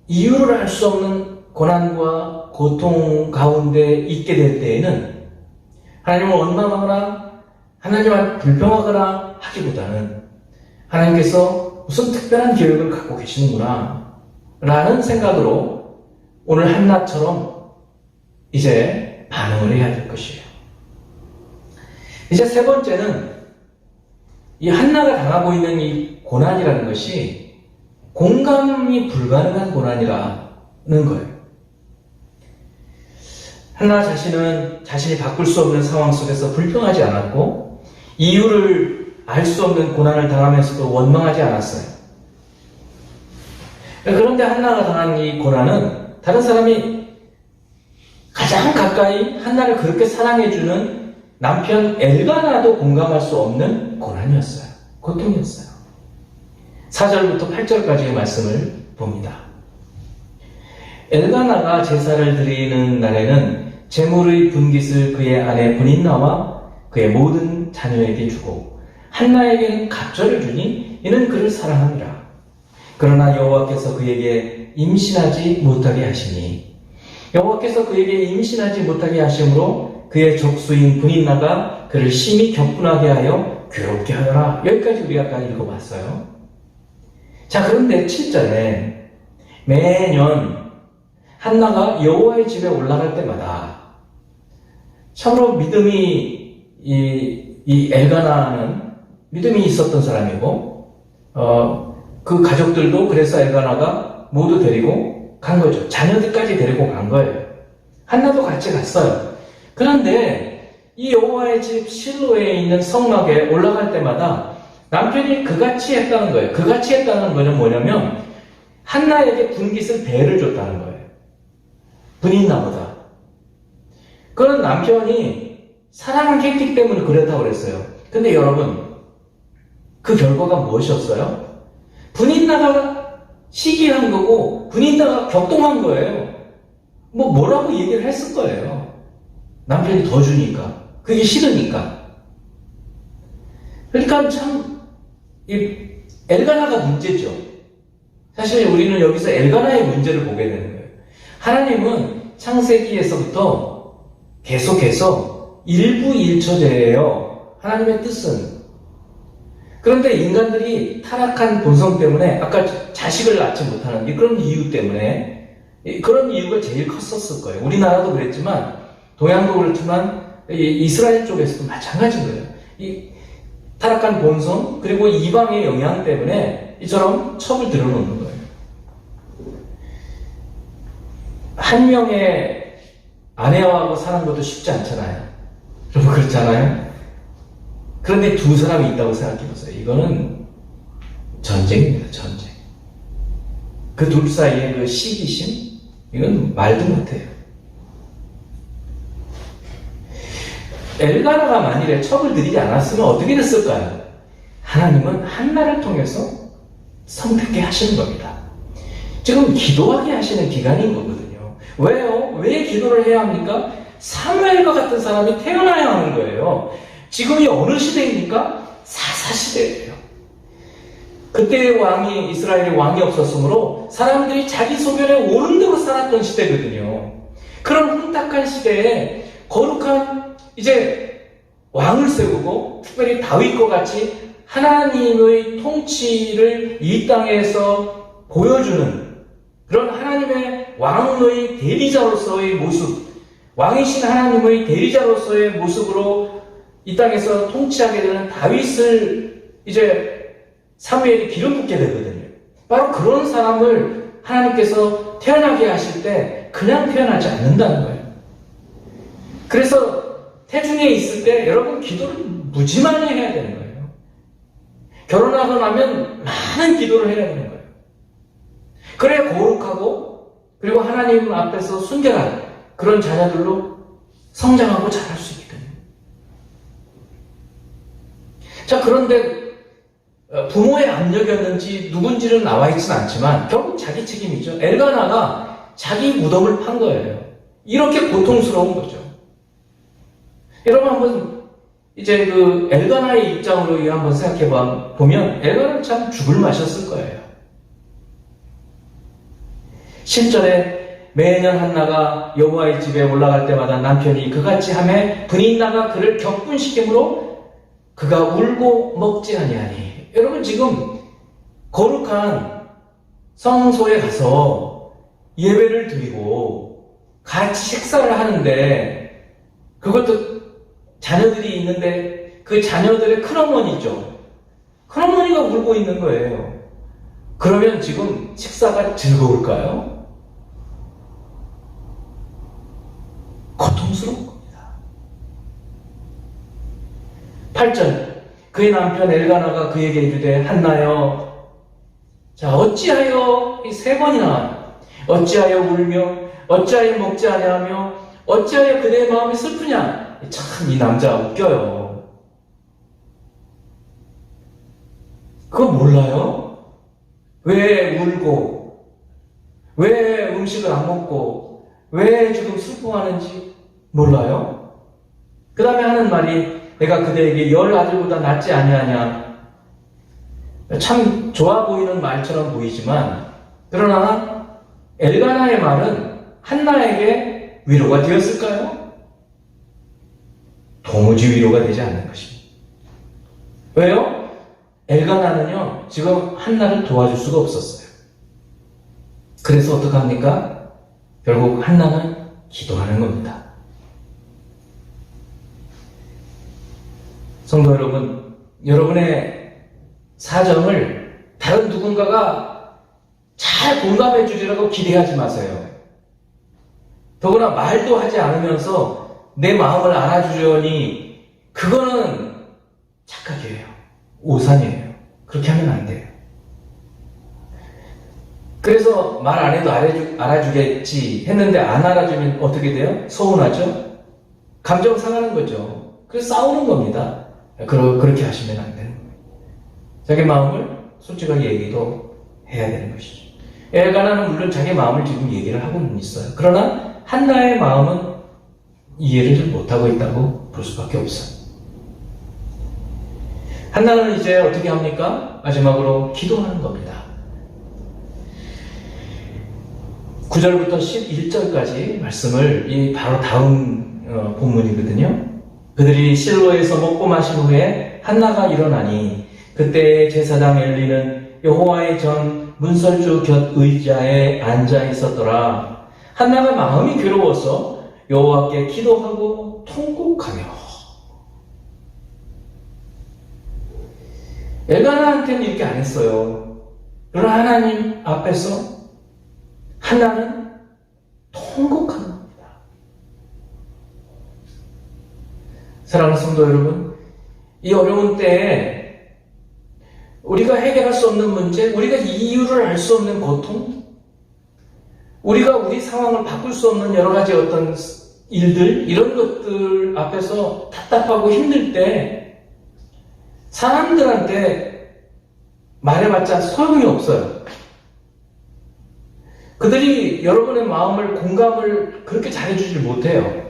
이유를 알 수 없는 고난과 고통 가운데 있게 될 때에는 하나님을 원망하거나 하나님을 불평하거나 하기보다는 하나님께서 무슨 특별한 계획을 갖고 계시는구나 라는 생각으로 오늘 한나처럼 이제 반응을 해야 될 것이에요. 이제 세 번째는 이 한나가 당하고 있는 이 고난이라는 것이 공감이 불가능한 고난이라는 거예요. 한나 자신은 자신이 바꿀 수 없는 상황 속에서 불평하지 않았고 이유를 알 수 없는 고난을 당하면서도 원망하지 않았어요. 그런데 한나가 당한 이 고난은 다른 사람이 가장 가까이 한나를 그렇게 사랑해주는 남편 엘가나도 공감할 수 없는 고난이었어요. 고통이었어요. 4절부터 8절까지의 말씀을 봅니다. 엘가나가 제사를 드리는 날에는 제물의 분깃을 그의 아내 브닌나와 그의 모든 자녀에게 주고 한나에게는 갑절을 주니 이는 그를 사랑함이라. 그러나 여호와께서 그에게 임신하지 못하게 하시니 여호와께서 그에게 임신하지 못하게 하심으로 그의 족수인 브닌나가 한나가 그를 심히 격분하게 하여 괴롭게 하더라. 여기까지 우리가 아까 읽어봤어요. 자, 그런데 7절에 매년 한나가 여호와의 집에 올라갈 때마다 참으로 믿음이 이 엘가나는 믿음이 있었던 사람이고 그 가족들도 그래서 엘가나가 모두 데리고 간 거죠. 자녀들까지 데리고 간 거예요. 한나도 같이 갔어요. 그런데 이 여호와의 집 실로에 있는 성막에 올라갈 때마다 남편이 그같이 했다는 거예요. 그같이 했다는 거는 뭐냐면 한나에게 분깃을 배를 줬다는 거예요. 분인나보다. 그런 남편이 사랑했기 때문에 그랬다고 그랬어요. 근데 여러분, 그 결과가 무엇이었어요? 분인나가 시기한 거고 분인나가 격동한 거예요. 뭐라고 얘기를 했을 거예요. 남편이 더 주니까. 그게 싫으니까. 그러니까 참 엘가나가 문제죠. 사실 우리는 여기서 엘가나의 문제를 보게 되는 거예요. 하나님은 창세기에서부터 계속해서 일부일처제예요. 하나님의 뜻은. 그런데 인간들이 타락한 본성 때문에 아까 자식을 낳지 못하는 그런 이유 때문에 그런 이유가 제일 컸었을 거예요. 우리나라도 그랬지만 동양도 그렇지만 이스라엘 쪽에서도 마찬가지인 거예요. 이 타락한 본성 그리고 이방의 영향 때문에 이처럼 첩을 들어놓는 거예요. 한 명의 아내하고 사는 것도 쉽지 않잖아요. 여러분 그렇잖아요. 그런데 두 사람이 있다고 생각해보세요. 이거는 전쟁입니다. 전쟁. 그 둘 사이의 그 시기심 이건 말도 못해요. 엘가나가 만일에 첩을 들이지 않았으면 어떻게 됐을까요? 하나님은 한나를 통해서 선택해 하시는 겁니다. 지금 기도하게 하시는 기간인 거거든요. 왜요? 왜 기도를 해야 합니까? 사무엘과 같은 사람이 태어나야 하는 거예요. 지금이 어느 시대입니까? 사사시대예요. 그때 왕이 이스라엘에 왕이 없었으므로 사람들이 자기 소견에 옳은 대로 살았던 시대거든요. 그런 혼탁한 시대에 거룩한 이제 왕을 세우고 특별히 다윗과 같이 하나님의 통치를 이 땅에서 보여주는 그런 하나님의 왕의 대리자로서의 모습, 왕이신 하나님의 대리자로서의 모습으로 이 땅에서 통치하게 되는 다윗을 이제 사무엘이 기름 붓게 되거든요. 바로 그런 사람을 하나님께서 태어나게 하실 때 그냥 태어나지 않는다는 거예요. 그래서 태중에 있을 때 여러분 기도를 무지만히 해야 되는 거예요. 결혼하고 나면 많은 기도를 해야 되는 거예요. 그래야 거룩하고 그리고 하나님 앞에서 순결한 그런 자녀들로 성장하고 자랄 수 있거든요. 자, 그런데 부모의 압력이었는지 누군지는 나와 있지는 않지만 결국 자기 책임이죠. 엘가나가 자기 무덤을 판 거예요. 이렇게 고통스러운 거죠. 여러분 한번 이제 그 엘가나의 입장으로 한번 생각해 보면 엘가나는 참 죽을 맛이었을 거예요. 10절에 매년 한나가 여호와의 집에 올라갈 때마다 남편이 그같이 하매 분인나가 그를 격분시키므로 그가 울고 먹지 아니하니. 여러분 지금 거룩한 성소에 가서 예배를 드리고 같이 식사를 하는데 그것도 자녀들이 있는데 그 자녀들의 큰어머니죠. 큰어머니가 울고 있는 거예요. 그러면 지금 식사가 즐거울까요? 고통스러운 겁니다. 8절 그의 남편 엘가나가 그에게 이르되 한나여 자 어찌하여 이 세 번이나 어찌하여 울며 어찌하여 먹지 아니하며 어찌하여 그대의 마음이 슬프냐. 참 이 남자 웃겨요. 그거 몰라요? 왜 울고 왜 음식을 안 먹고 왜 지금 슬퍼하는지 몰라요? 그 다음에 하는 말이 내가 그대에게 10 아들보다 낫지 아니하냐. 참 좋아 보이는 말처럼 보이지만 그러나 엘가나의 말은 한나에게 위로가 되었을까요? 도무지 위로가 되지 않는 것입니다. 왜요? 엘가나는요, 지금 한나를 도와줄 수가 없었어요. 그래서 어떡합니까? 결국 한나는 기도하는 겁니다. 성도 여러분, 여러분의 사정을 다른 누군가가 잘 공감해 주리라고 기대하지 마세요. 더구나 말도 하지 않으면서 내 마음을 알아주려니 그거는 착각이에요. 오산이에요. 그렇게 하면 안 돼요. 그래서 말 안 해도 알아주겠지 했는데 안 알아주면 어떻게 돼요? 서운하죠? 감정 상하는 거죠. 그래서 싸우는 겁니다. 그렇게 하시면 안 되는 거예요. 자기 마음을 솔직하게 얘기도 해야 되는 것이죠. 엘가나는 물론 자기 마음을 지금 얘기를 하고는 있어요. 그러나 한나의 마음은 이해를 못하고 있다고 볼 수밖에 없어요. 한나는 이제 어떻게 합니까? 마지막으로 기도하는 겁니다. 9절부터 11절까지 말씀을 바로 다음 본문이거든요. 그들이 실로에서 먹고 마신 후에 한나가 일어나니 그때 제사장 엘리는 여호와의 전 문설주 곁 의자에 앉아 있었더라. 한나가 마음이 괴로워서 여호와께 기도하고 통곡하며. 엘가나한테는 이렇게 안 했어요. 그러나 하나님 앞에서 한나는 통곡하는 겁니다. 사랑하는 성도 여러분, 이 어려운 때에 우리가 해결할 수 없는 문제, 우리가 이유를 알 수 없는 고통, 우리가 우리 상황을 바꿀 수 없는 여러 가지 어떤 일들, 이런 것들 앞에서 답답하고 힘들 때 사람들한테 말해봤자 소용이 없어요. 그들이 여러분의 마음을 공감을 그렇게 잘해주질 못해요.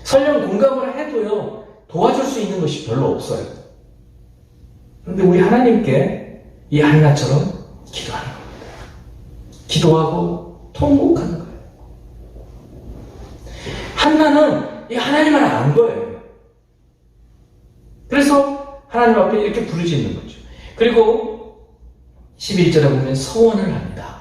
설령 공감을 해도요, 도와줄 수 있는 것이 별로 없어요. 그런데 우리 하나님께 이 한나처럼 기도하는 겁니다. 기도하고 통곡하는 거예요. 한나는 이 하나님을 안 거예요. 그래서 하나님 앞에 이렇게 부르짖는 거죠. 그리고 11절에 보면 서원을 합니다.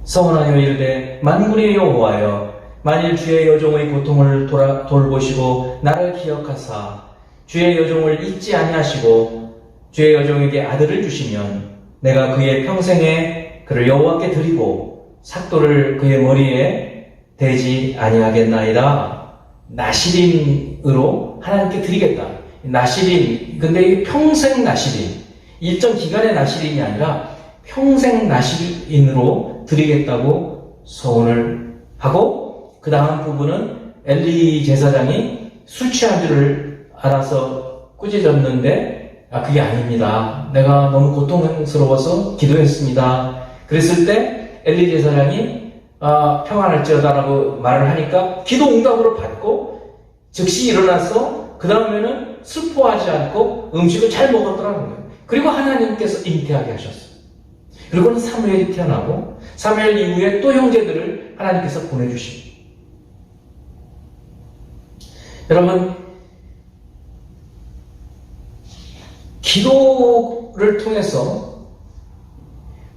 서원하여 이르되 만군의 여호와여 만일 주의 여종의 고통을 돌보시고 나를 기억하사 주의 여종을 잊지 아니하시고 주의 여종에게 아들을 주시면 내가 그의 평생에 그를 여호와께 드리고 삭도를 그의 머리에 대지 아니하겠나이다. 나시린으로 하나님께 드리겠다. 나시린, 근데 이 평생 나시린, 일정 기간의 나시린이 아니라 평생 나시린으로 드리겠다고 서원을 하고, 그 다음 부분은 엘리 제사장이 술 취한 줄을 알아서 꾸짖었는데 그게 아닙니다. 내가 너무 고통스러워서 기도했습니다. 그랬을 때 엘리 제사장이 평안할지어다라고 말을 하니까 기도 응답으로 받고 즉시 일어나서 그 다음에는 슬퍼하지 않고 음식을 잘 먹었더라는 거예요. 그리고 하나님께서 잉태하게 하셨어요. 그리고는 사무엘이 태어나고 사무엘 이후에 또 형제들을 하나님께서 보내주십니다. 여러분, 기도를 통해서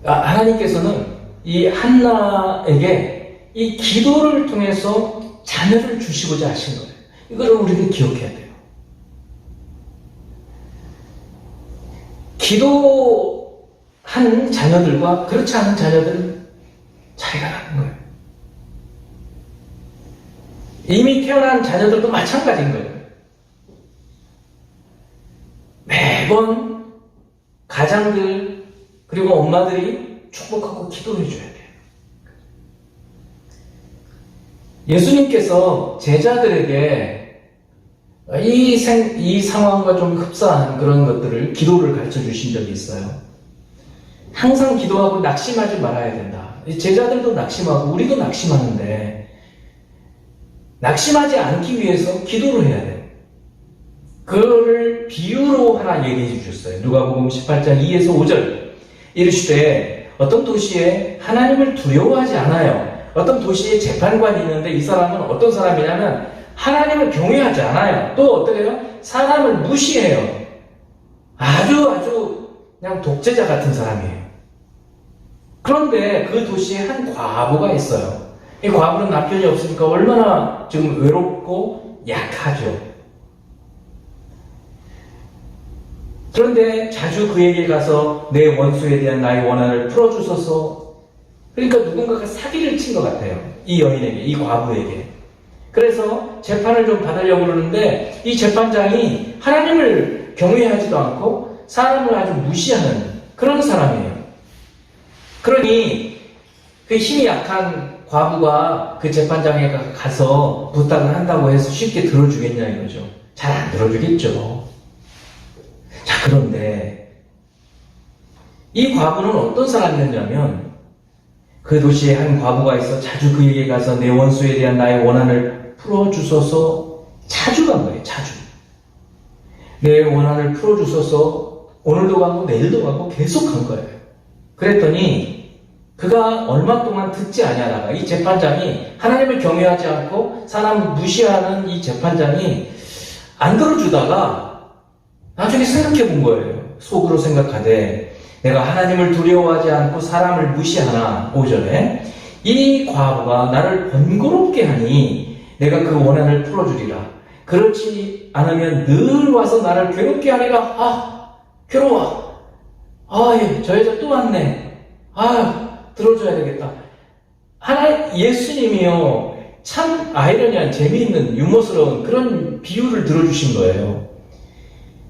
하나님께서는 이 한나에게 이 기도를 통해서 자녀를 주시고자 하신 거예요. 이걸 우리는 기억해야 돼요. 기도한 자녀들과 그렇지 않은 자녀들은 차이가 나는 거예요. 이미 태어난 자녀들도 마찬가지인 거예요. 매번 가장들 그리고 엄마들이 축복하고 기도해 줘야 돼요. 예수님께서 제자들에게 이 상황과 좀 흡사한 그런 것들을 기도를 가르쳐 주신 적이 있어요. 항상 기도하고 낙심하지 말아야 된다. 제자들도 낙심하고 우리도 낙심하는데 낙심하지 않기 위해서 기도를 해야 돼요. 그거를 비유로 하나 얘기해 주셨어요. 누가복음 18장 2에서 5절. 이르시되 어떤 도시에 하나님을 두려워하지 않아요. 어떤 도시에 재판관이 있는데 이 사람은 어떤 사람이냐면 하나님을 경외하지 않아요. 또 어떻게 해요? 사람을 무시해요. 아주 그냥 독재자 같은 사람이에요. 그런데 그 도시에 한 과부가 있어요. 이 과부는 남편이 없으니까 얼마나 지금 외롭고 약하죠. 그런데 자주 그에게 가서 내 원수에 대한 나의 원한을 풀어주소서. 그러니까 누군가가 사기를 친 것 같아요. 이 여인에게, 이 과부에게. 그래서 재판을 좀 받으려고 그러는데 이 재판장이 하나님을 경외하지도 않고 사람을 아주 무시하는 그런 사람이에요. 그러니 그 힘이 약한 과부가 그 재판장에 가서 부탁을 한다고 해서 쉽게 들어주겠냐 이거죠. 잘 안 들어주겠죠. 자, 그런데 이 과부는 어떤 사람이었냐면 그 도시에 한 과부가 있어 자주 그에게 가서 내 원수에 대한 나의 원한을 풀어주소서. 자주 간 거예요. 자주. 내 원한을 풀어주소서. 오늘도 가고 내일도 가고 계속 간 거예요. 그랬더니 그가 얼마 동안 듣지 아니하다가 이 재판장이 하나님을 경외하지 않고 사람을 무시하는 이 재판장이 안 들어주다가 나중에 생각해 본 거예요. 속으로 생각하되 내가 하나님을 두려워하지 않고 사람을 무시하나 5절에 이 과부가 나를 번거롭게 하니 내가 그 원한을 풀어주리라. 그렇지 않으면 늘 와서 나를 괴롭게 하리라. 괴로워. 저 여자 또 왔네. 들어줘야 되겠다. 예수님이요. 참 아이러니한 재미있는 유머스러운 그런 비유를 들어주신 거예요.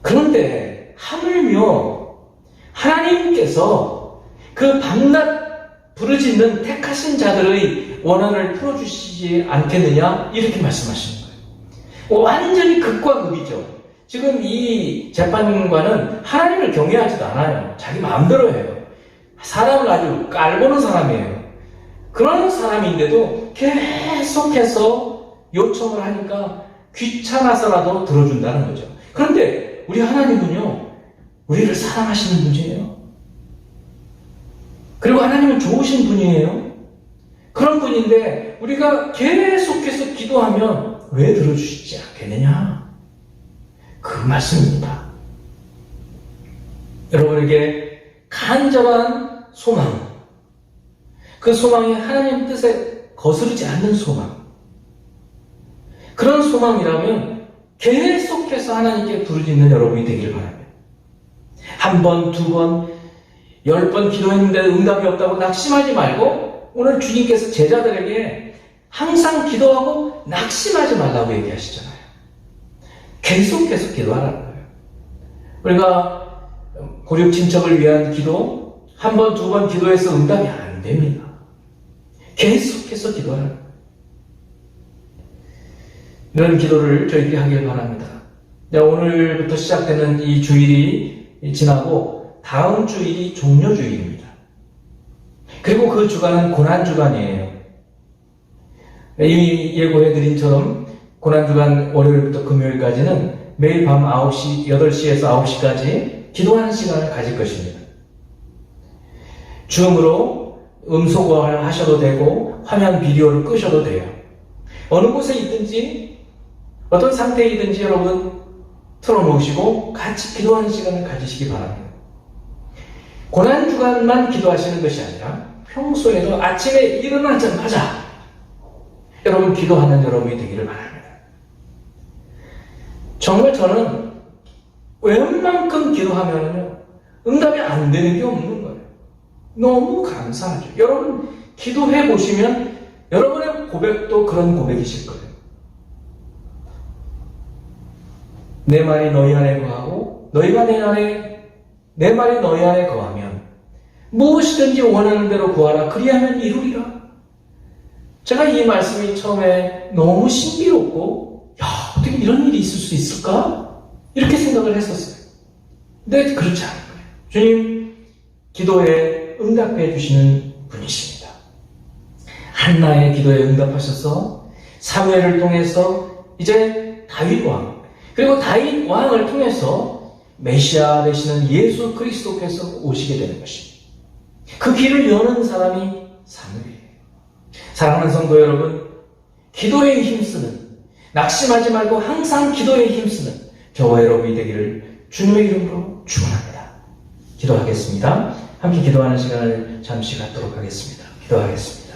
그런데 하물며 하나님께서 그 밤낮 부르짖는 택하신 자들의 원한을 풀어주시지 않겠느냐 이렇게 말씀하시는 거예요. 완전히 극과 극이죠. 지금 이 재판관은 하나님을 경외하지도 않아요. 자기 마음대로 해요. 사람을 아주 깔보는 사람이에요. 그런 사람인데도 계속해서 요청을 하니까 귀찮아서라도 들어준다는 거죠. 그런데 우리 하나님은요, 우리를 사랑하시는 분이에요. 그리고 하나님은 좋으신 분이에요. 그런 분인데 우리가 계속해서 기도하면 왜 들어주시지 않겠느냐? 그 말씀입니다. 여러분에게 간절한 소망, 그 소망이 하나님 뜻에 거스르지 않는 소망, 그런 소망이라면 계속해서 하나님께 부르짖는 여러분이 되기를 바랍니다. 한 번, 두 번, 10번 기도했는데 응답이 없다고 낙심하지 말고 오늘 주님께서 제자들에게 항상 기도하고 낙심하지 말라고 얘기하시잖아요. 계속 기도하라는 거예요. 우리가 고륙 친척을 위한 기도 한 번, 두 번 기도해서 응답이 안 됩니다. 계속해서 기도하라는 거예요. 이런 기도를 저희들이 하길 바랍니다. 오늘부터 시작되는 이 주일이 지나고 다음 주일이 종료주일입니다. 그리고 그 주간은 고난주간이에요. 이미 예고해드린처럼 고난주간 월요일부터 금요일까지는 매일 밤 9시, 8시에서 9시까지 기도하는 시간을 가질 것입니다. 줌으로 음소거를 하셔도 되고 화면 비디오를 끄셔도 돼요. 어느 곳에 있든지 어떤 상태에 있든지 여러분 틀어놓으시고 같이 기도하는 시간을 가지시기 바랍니다. 고난주간만 기도하시는 것이 아니라 평소에도 아침에 일어나자마자 여러분 기도하는 여러분이 되기를 바랍니다. 정말 저는 웬만큼 기도하면 응답이 안 되는 게 없는 거예요. 너무 감사하죠. 여러분 기도해 보시면 여러분의 고백도 그런 고백이실 거예요. 내 말이 너희 안에 거하고 너희가 내 말이 너희 안에 거하면 무엇이든지 원하는 대로 구하라. 그리하면 이루리라. 제가 이 말씀이 처음에 너무 신비롭고 어떻게 이런 일이 있을 수 있을까? 이렇게 생각을 했었어요. 근데 그렇지 않은 거예요. 주님 기도에 응답해 주시는 분이십니다. 한나의 기도에 응답하셔서 사무엘을 통해서 이제 다윗 왕, 그리고 다윗 왕을 통해서 메시아 되시는 예수 그리스도께서 오시게 되는 것입니다. 그 길을 여는 사람이 사무엘이에요. 사랑하는 성도 여러분, 기도에 힘쓰는 낙심하지 말고 항상 기도에 힘쓰는 저와 여러분이 되기를 주님의 이름으로 축원합니다. 기도하겠습니다. 함께 기도하는 시간을 잠시 갖도록 하겠습니다. 기도하겠습니다.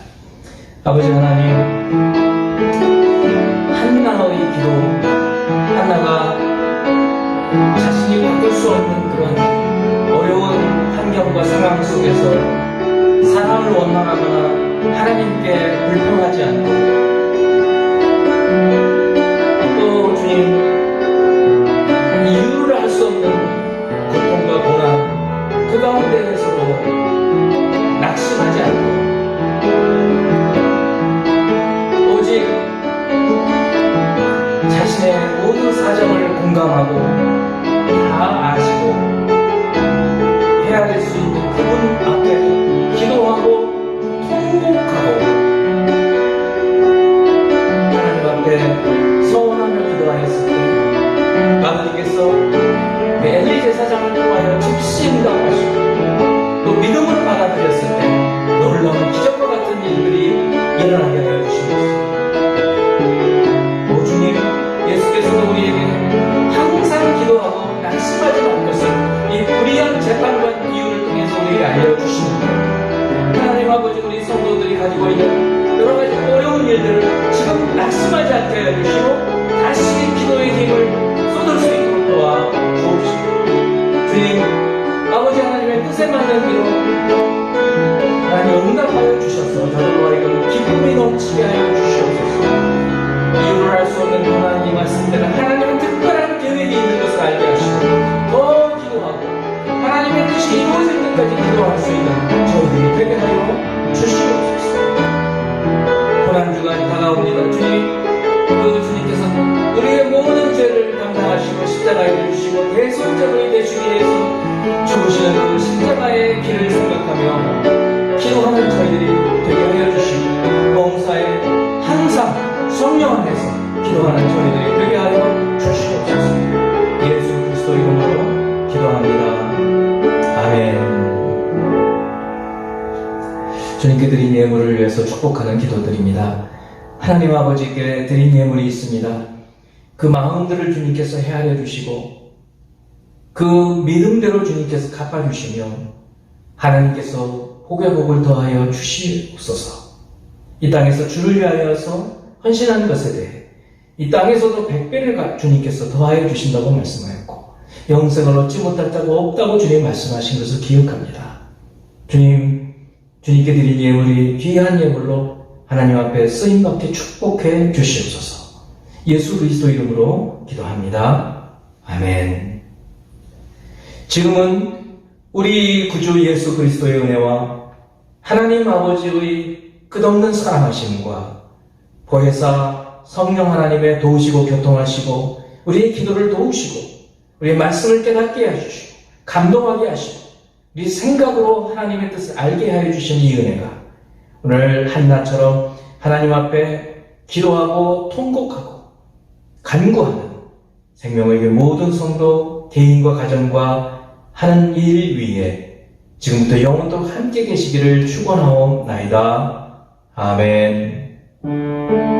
아버지 하나님, 한나의 기도, 한나가 자신이 바꿀 수 없는 그런 어려운 환경과 상황 속에서 사랑을 원망하거나 하나님께 불평하지 않고 또 주님 이유를 알 수 없는 고통과 고난 그 가운데에서도 낙심하지 않고 오직 자신의 모든 사정을 공감하고 다 아시고 해야 될 수 있는 그분 앞에 기도하고 통곡하고 하나님 앞에 서원하며 기도하였을 때 아버지께서 엘리 제사장을 통하여 즉시 응답하시고 또 믿음으로 받아들였을 때 놀라운 기적과 같은 일들이 일어나게 하여 주시옵소서. 오 주님, 예수께서도 우리에게 항상 기도하고 낙심하지 말 것을 이 불의한 재판과 비유를 통해서 우리에게 알려주시는데 하나님 아버지, 우리 성도들이 가지고 있는 여러 가지 어려운 일들을 지금 낙심하지 않게 해주시고 다시 기도의 힘을 쏟을 수 있도록 도와 주옵시고 주님, 아버지 하나님의 뜻에 맞는 기도 하나님 응답하여 주셔서 저들로 하여금 기쁨이 넘치게 하여 주시옵소서. 이유를 알 수 없는 고난이 왔을 때는 하나님은 특별한 계획이 있는 것을 알게 하시고 더 기도하고 하나님의 뜻이 이루어질 때까지 기도할 수 있는 저희들이 되게 하여 주시옵소서. 고난주가 다가옵니다. 주님, 그 주님께서 우리의 모든 죄를 감당하시고 십자가에 주시고 대속자분이 되시기 위해서 죽으시는 그 십자가의 길을 생각하며 기도하는 저희들이 되게 하여 주시고 봉사에 항상 성령 안에서 기도하는 저희들이 되게 하여 주시옵소서. 예수 그리스도 이름으로 기도합니다. 아멘. 주님께 드린 예물을 위해서 축복하는 기도드립니다. 하나님 아버지께 드린 예물이 있습니다. 그 마음들을 주님께서 헤아려 주시고 그 믿음대로 주님께서 갚아주시면 하나님께서 복의 복을 더하여 주시옵소서. 이 땅에서 주를 위하여서 헌신한 것에 대해 이 땅에서도 100배를 주님께서 더하여 주신다고 말씀하였고 영생을 얻지 못할 자가 없다고 주님 말씀하신 것을 기억합니다. 주님, 주님께 드린 예물이 귀한 예물로 하나님 앞에 쓰임받게 축복해 주시옵소서. 예수 그리스도 이름으로 기도합니다. 아멘. 지금은 우리 구주 예수 그리스도의 은혜와 하나님 아버지의 끝없는 사랑하심과 보혜사 성령 하나님의 도우시고 교통하시고 우리의 기도를 도우시고 우리의 말씀을 깨닫게 해주시고 감동하게 하시고 우리 생각으로 하나님의 뜻을 알게 하여 주신 이 은혜가 오늘 한나처럼 하나님 앞에 기도하고 통곡하고 간구하는 생명의 모든 성도 개인과 가정과 하는 일 위에 지금부터 영원토록 함께 계시기를 축원하옵나이다. 아멘.